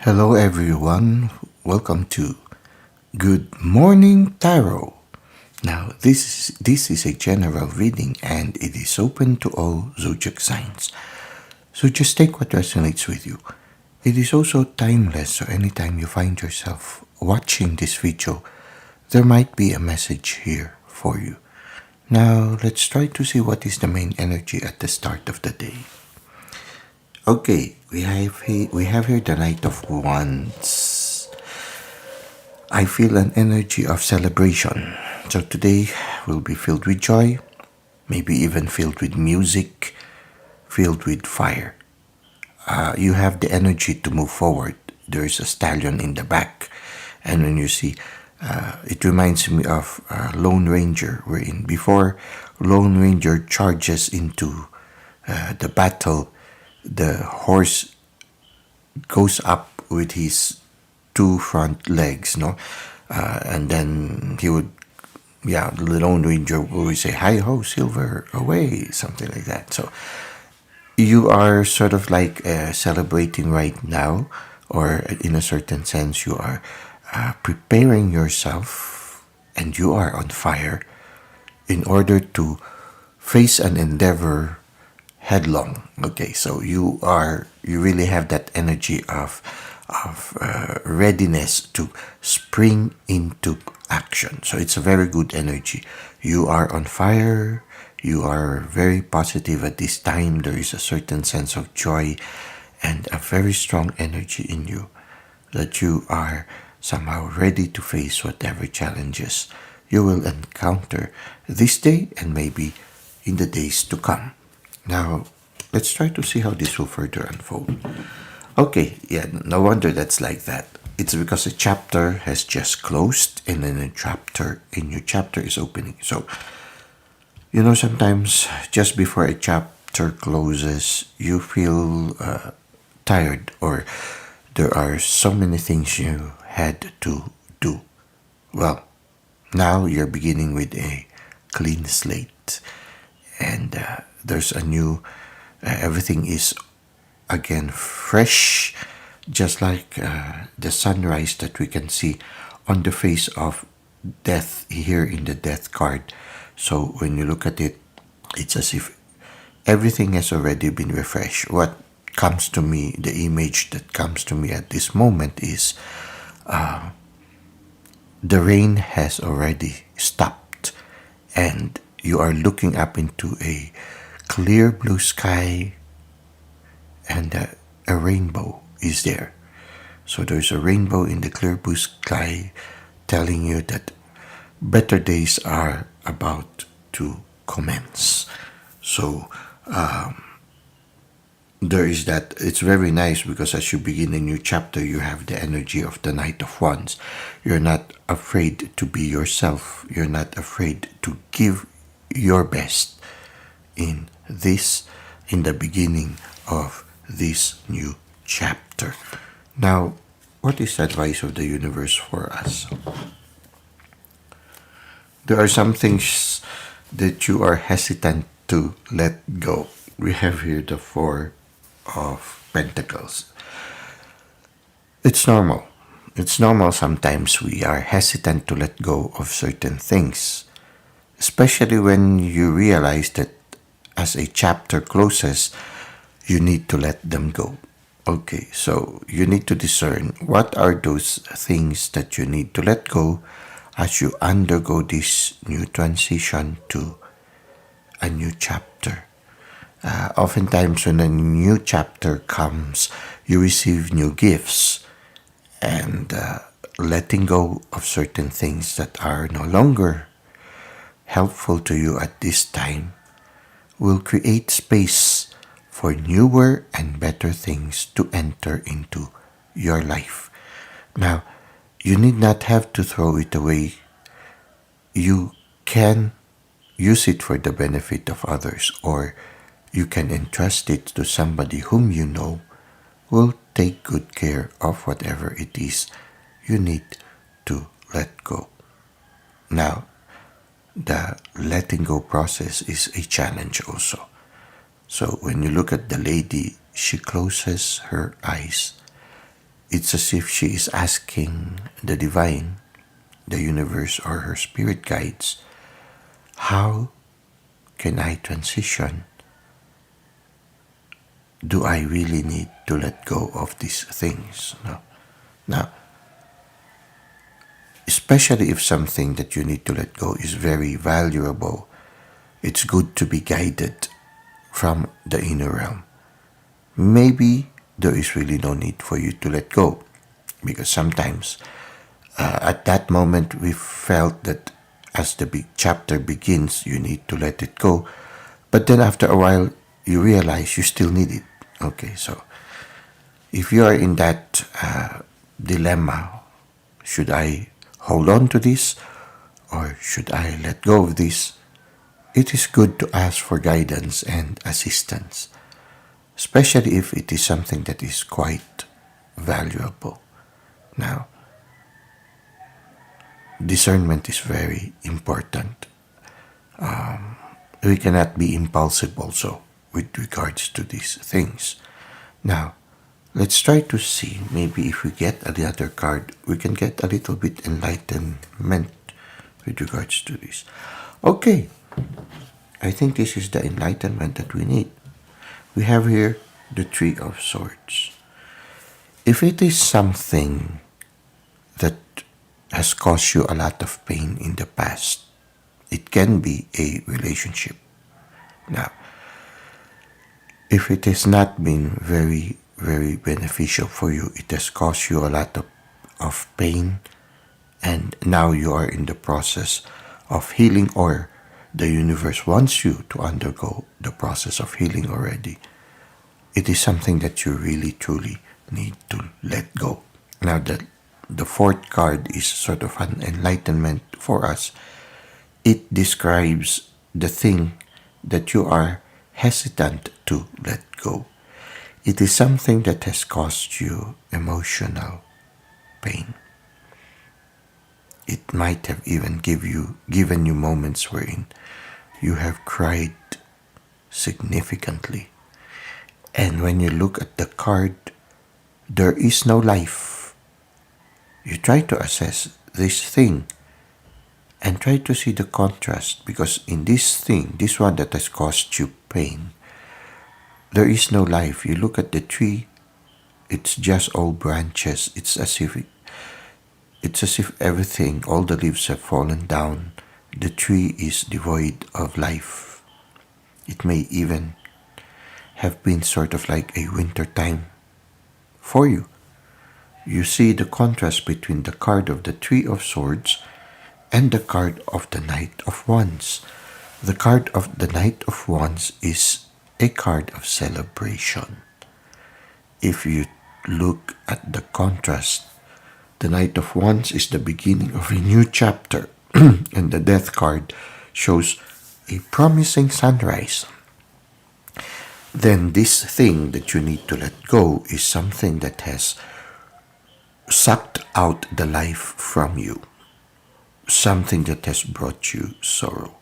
Hello everyone, welcome to Good Morning Tarot. Now this is a general reading and it is open to all zodiac signs. So just take what resonates with you. It is also timeless, so anytime you find yourself watching this video, there might be a message here for you. Now let's try to see what is the main energy at the start of the day. Okay, we have here the Knight of Wands. I feel an energy of celebration. So today will be filled with joy, maybe even filled with music, filled with fire. You have the energy to move forward. There is a stallion in the back, and when you see, it reminds me of Lone Ranger, wherein before Lone Ranger charges into the battle, the horse goes up with his two front legs, and then he would, the Lone Ranger would say, "Hi ho, Silver, away," something like that. So you are sort of like celebrating right now, or in a certain sense, you are preparing yourself, and you are on fire in order to face an endeavor headlong. Okay, so you really have that energy of readiness to spring into action. So it's a very good energy. You are on fire. You are very positive at this time. There is a certain sense of joy and a very strong energy in you that you are somehow ready to face whatever challenges you will encounter this day and maybe in the days to come. Now, let's try to see how this will further unfold. Okay, no wonder that's like that. It's because a chapter has just closed and then a new chapter is opening. So, sometimes just before a chapter closes, you feel tired, or there are so many things you had to do. Well, now you're beginning with a clean slate, and there's a new, everything is again fresh, just like the sunrise that we can see on the face of death here in the death card. So when you look at it, it's as if everything has already been refreshed. What comes to me, the image that comes to me at this moment is the rain has already stopped, and you are looking up into a clear blue sky, and a rainbow is there. So there's a rainbow in the clear blue sky telling you that better days are about to commence. So there is that. It's very nice because as you begin a new chapter, you have the energy of the Knight of Wands. You're not afraid to be yourself. You're not afraid to give your best in the beginning of this new chapter. Now, what is the advice of the universe for us? There are some things that you are hesitant to let go. We have here the Four of Pentacles. It's normal. It's normal sometimes we are hesitant to let go of certain things, especially when you realize that as a chapter closes, you need to let them go. Okay, so you need to discern what are those things that you need to let go as you undergo this new transition to a new chapter. Oftentimes when a new chapter comes, you receive new gifts, and letting go of certain things that are no longer helpful to you at this time will create space for newer and better things to enter into your life. Now, you need not have to throw it away. You can use it for the benefit of others, or you can entrust it to somebody whom you know will take good care of whatever it is you need to let go. Now, the letting go process is a challenge also. So when you look at the lady, she closes her eyes It's as if she is asking the divine, the universe, or her spirit guides, how can I transition? Do I really need to let go of these things? No. Now, especially if something that you need to let go is very valuable, it's good to be guided from the inner realm. Maybe there is really no need for you to let go, because sometimes at that moment we felt that as the big chapter begins, you need to let it go. But then after a while, you realize you still need it. Okay, so if you are in that dilemma, should I hold on to this or should I let go of this? It is good to ask for guidance and assistance, especially if it is something that is quite valuable. Now, discernment is very important. We cannot be impulsive also with regards to these things. Now, let's try to see, maybe if we get another card, we can get a little bit enlightenment with regards to this. Okay, I think this is the enlightenment that we need. We have here the Three of Swords. If it is something that has caused you a lot of pain in the past, it can be a relationship. Now, if it has not been very, very beneficial for you, it has caused you a lot of pain, and now you are in the process of healing, or the universe wants you to undergo the process of healing already, it is something that you really, truly need to let go. Now, the fourth card is sort of an enlightenment for us. It describes the thing that you are hesitant to let go. It is something that has caused you emotional pain. It might have even given you moments wherein you have cried significantly. And when you look at the card, there is no life. You try to assess this thing and try to see the contrast, because in this thing, this one that has caused you pain, there is no life. You look at the tree, it's just all branches. It's as if everything, all the leaves have fallen down. The tree is devoid of life. It may even have been sort of like a winter time for you. You see the contrast between the card of the Three of Swords and the card of the Knight of Wands. The card of the Knight of Wands is a card of celebration. If you look at the contrast, the Knight of Wands is the beginning of a new chapter, and the Death card shows a promising sunrise. Then this thing that you need to let go is something that has sucked out the life from you, something that has brought you sorrow.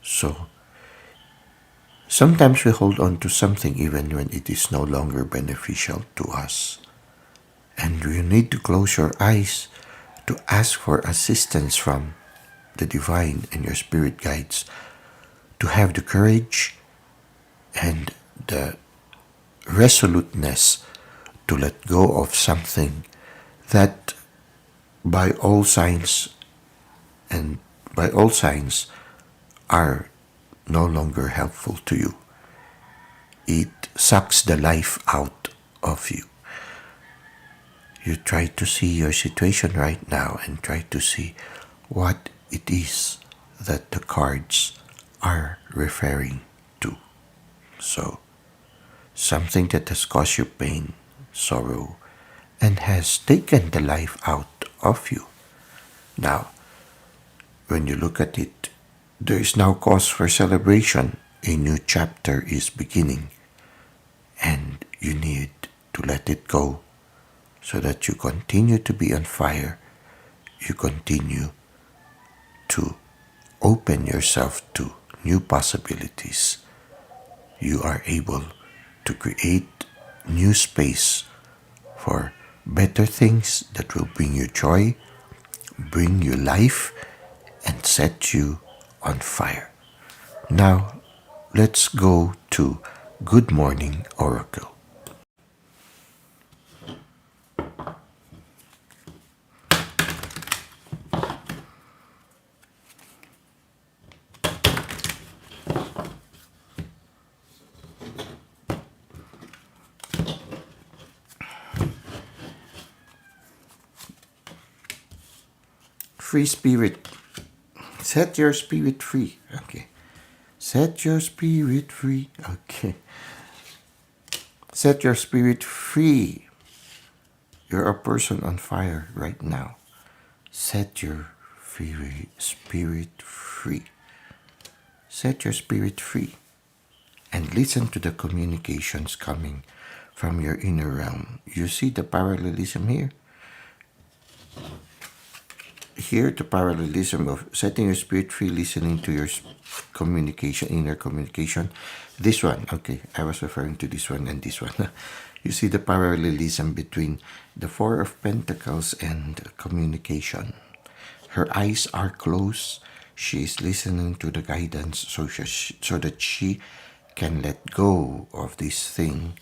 So, sometimes we hold on to something even when it is no longer beneficial to us. And you need to close your eyes to ask for assistance from the divine and your spirit guides, to have the courage and the resoluteness to let go of something that by all signs are no longer helpful to you. It sucks the life out of you. You try to see your situation right now and try to see what it is that the cards are referring to. So, something that has caused you pain, sorrow, and has taken the life out of you. Now, when you look at it, there is now cause for celebration. A new chapter is beginning, and you need to let it go so that you continue to be on fire. You continue to open yourself to new possibilities. You are able to create new space for better things that will bring you joy, bring you life, and set you on fire. Now, let's go to Good Morning Oracle. Free spirit. Set your spirit free. Okay. Set your spirit free. Okay. Set your spirit free. You're a person on fire right now. Set your spirit free. Set your spirit free. And listen to the communications coming from your inner realm. You see the parallelism here? Here, the parallelism of setting your spirit free, listening to your communication, inner communication. This one, okay, I was referring to this one and this one. You see the parallelism between the Four of Pentacles and communication. Her eyes are closed. She is listening to the guidance so that she can let go of this thing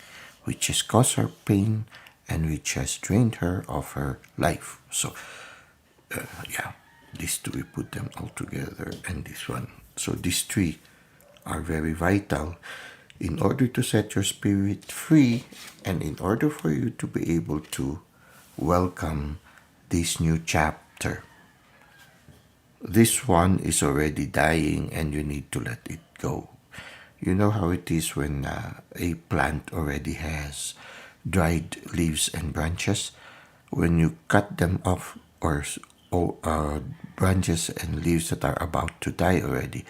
which has caused her pain and which has drained her of her life. So, yeah, these two, we put them all together, and this one. So these three are very vital in order to set your spirit free and in order for you to be able to welcome this new chapter. This one is already dying and you need to let it go. You know how it is when a plant already has dried leaves and branches. When you cut them off, or branches and leaves that are about to die already,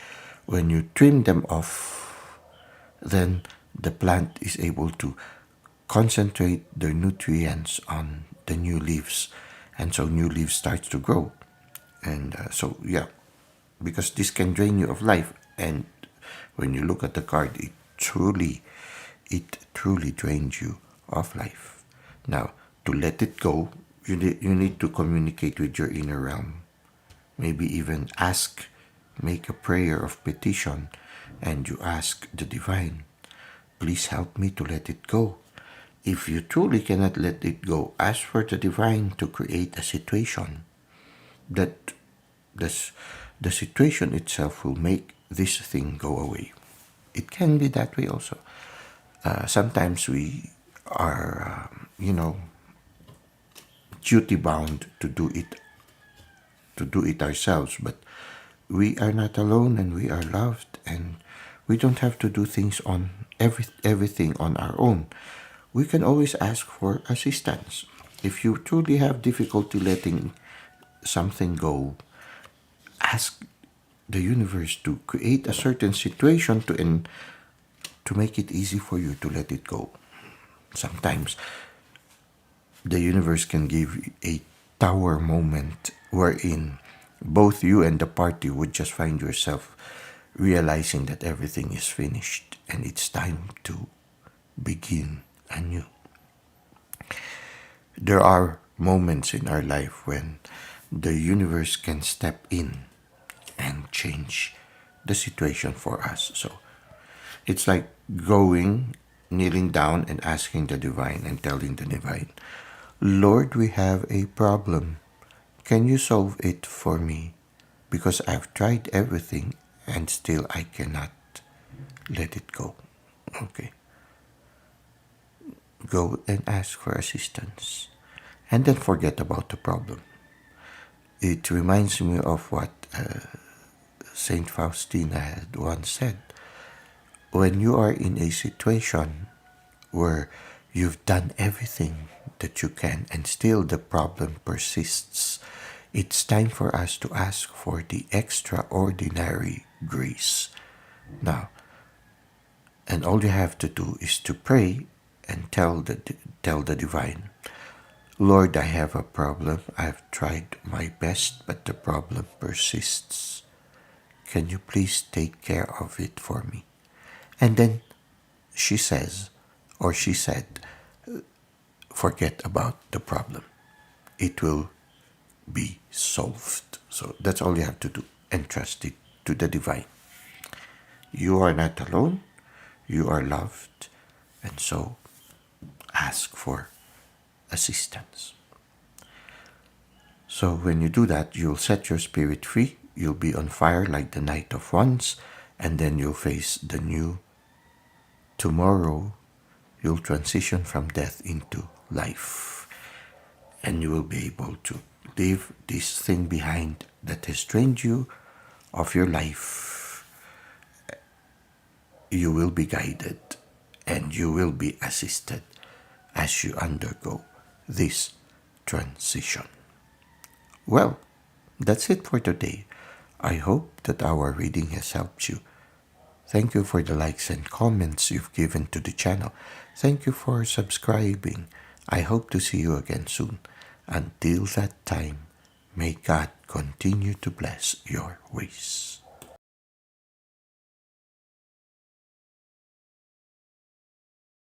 when you trim them off, then the plant is able to concentrate their nutrients on the new leaves, and so new leaves starts to grow. And so yeah, because this can drain you of life, and when you look at the card, it truly drains you of life. Now, to let it go, you need to communicate with your inner realm. Maybe even make a prayer of petition, and you ask the divine, please help me to let it go. If you truly cannot let it go, ask for the divine to create a situation that the situation itself will make this thing go away. It can be that way also. Sometimes we are, duty bound to do it ourselves, but we are not alone and we are loved, and we don't have to do things on everything on our own. We can always ask for assistance. If you truly have difficulty letting something go, ask the universe to create a certain situation to make it easy for you to let it go. Sometimes the universe can give a tower moment wherein both you and the party would just find yourself realizing that everything is finished and it's time to begin anew. There are moments in our life when the universe can step in and change the situation for us. So it's like kneeling down and asking the divine and telling the divine, Lord, we have a problem. Can you solve it for me? Because I've tried everything and still I cannot let it go. Okay. Go and ask for assistance. And then forget about the problem. It reminds me of what Saint Faustina had once said. When you are in a situation where you've done everything that you can and still the problem persists, it's time for us to ask for the extraordinary grace. Now, and all you have to do is to pray and tell the divine, Lord, I have a problem. I've tried my best, but the problem persists. Can you please take care of it for me? And then she said, forget about the problem. It will be solved. So that's all you have to do, and trust it to the divine. You are not alone. You are loved, and so ask for assistance. So when you do that, you'll set your spirit free. You'll be on fire like the Knight of Wands, and then you'll face the new tomorrow. You'll transition from death into life, and you will be able to leave this thing behind that has drained you of your life. You will be guided and you will be assisted as you undergo this transition. Well, that's it for today. I hope that our reading has helped you. Thank you for the likes and comments you've given to the channel. Thank you for subscribing. I hope to see you again soon. Until that time, may God continue to bless your ways.